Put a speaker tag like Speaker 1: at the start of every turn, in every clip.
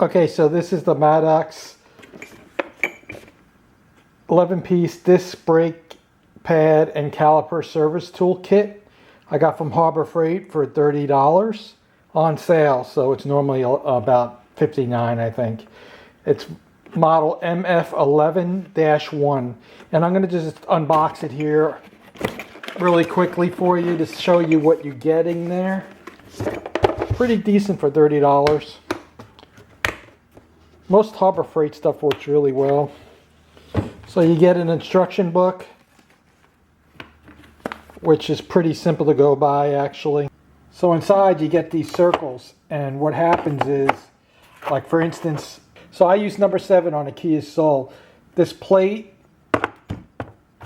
Speaker 1: Okay, so this is the Maddox 11-piece disc brake pad and caliper service tool kit I got from Harbor Freight for $30 on sale. So it's normally about $59, I think. It's model MF11-1. And I'm going to just unbox it here really quickly for you to show you what you're getting there. Pretty decent for $30. Most Harbor Freight stuff works really well. So you get an instruction book, which is pretty simple to go by actually. So inside you get these circles, and what happens is, like for instance, so I use number 7 on a Kia Soul. This plate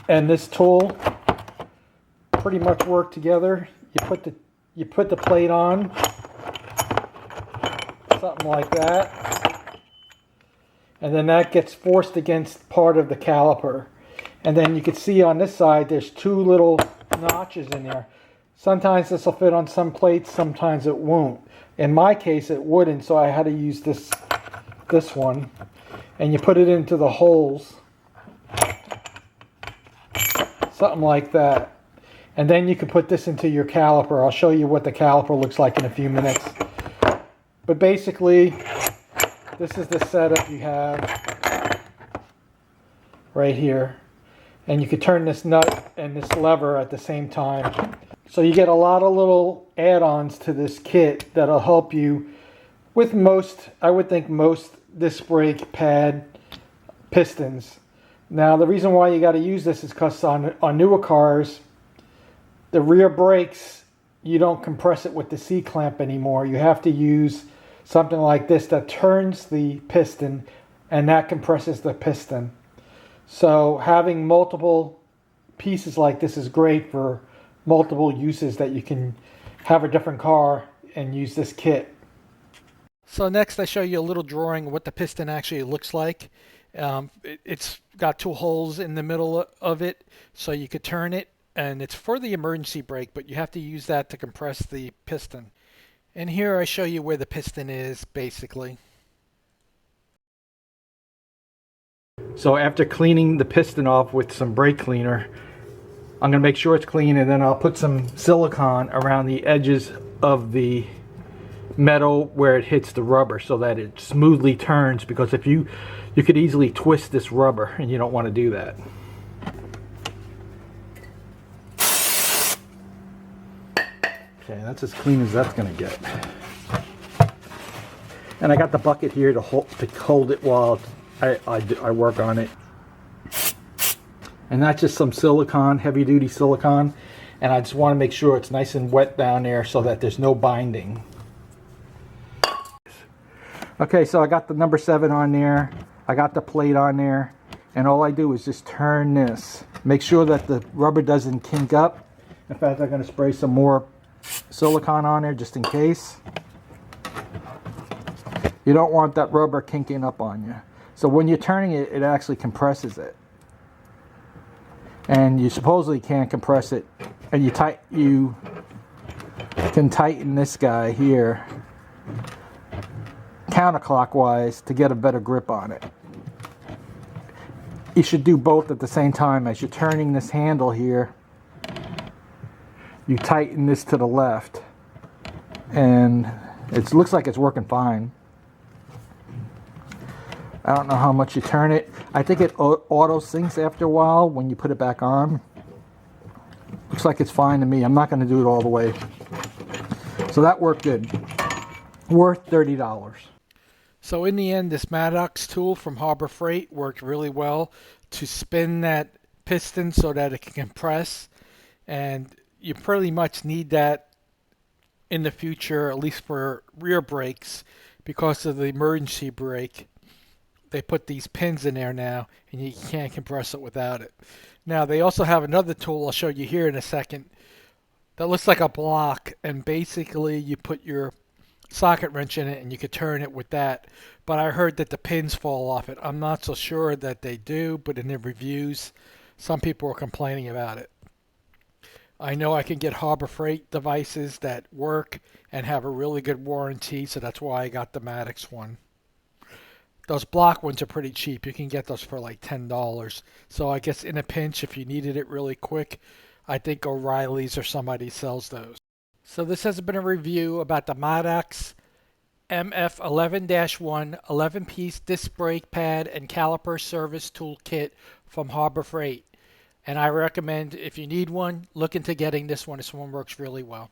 Speaker 1: and this tool pretty much work together. You put the plate on, something like that. And then that gets forced against part of the caliper. And then you can see on this side there's 2 little notches in there. Sometimes this will fit on some plates, sometimes it won't. In my case it wouldn't, so I had to use this one. And you put it into the holes. Something like that. And then you can put this into your caliper. I'll show you what the caliper looks like in a few minutes. But basically, this is the setup you have right here. And you can turn this nut and this lever at the same time. So you get a lot of little add-ons to this kit that'll help you with most, I would think most disc brake pad pistons. Now the reason why you got to use this is because on newer cars, the rear brakes, you don't compress it with the C-clamp anymore. You have to use something like this that turns the piston, and that compresses the piston. So having multiple pieces like this is great for multiple uses, that you can have a different car and use this kit. So next I show you a little drawing of what the piston actually looks like. It's got 2 holes in the middle of it, so you could turn it, and it's for the emergency brake, but you have to use that to compress the piston. And here I show you where the piston is, basically. So after cleaning the piston off with some brake cleaner, I'm going to make sure it's clean, and then I'll put some silicone around the edges of the metal where it hits the rubber so that it smoothly turns, because if you could easily twist this rubber, and you don't want to do that. Okay, that's as clean as that's going to get. And I got the bucket here to hold it while I work on it. And that's just some silicone, heavy duty silicone. And I just want to make sure it's nice and wet down there so that there's no binding. Okay, so I got the number 7 on there. I got the plate on there. And all I do is just turn this. Make sure that the rubber doesn't kink up. In fact, I'm going to spray some more silicone on there just in case. You don't want that rubber kinking up on you. So when you're turning it, it actually compresses it. And you supposedly can't compress it. And you can tighten this guy here counterclockwise to get a better grip on it. You should do both at the same time. As you're turning this handle here, you tighten this to the left, and it looks like it's working fine. I don't know how much you turn it. I think it auto syncs after a while when you put it back on. Looks like it's fine to me. I'm not going to do it all the way. So that worked good. Worth $30. So in the end, this Maddox tool from Harbor Freight worked really well to spin that piston so that it can compress. And you pretty much need that in the future, at least for rear brakes, because of the emergency brake. They put these pins in there now, and you can't compress it without it. Now, they also have another tool I'll show you here in a second that looks like a block, and basically you put your socket wrench in it and you could turn it with that. But I heard that the pins fall off it. I'm not so sure that they do, but in the reviews, some people are complaining about it. I know I can get Harbor Freight devices that work and have a really good warranty, so that's why I got the Maddox one. Those block ones are pretty cheap. You can get those for like $10. So I guess in a pinch, if you needed it really quick, I think O'Reilly's or somebody sells those. So this has been a review about the Maddox MF11-1 11-piece disc brake pad and caliper service tool kit from Harbor Freight. And I recommend, if you need one, look into getting this one. This one works really well.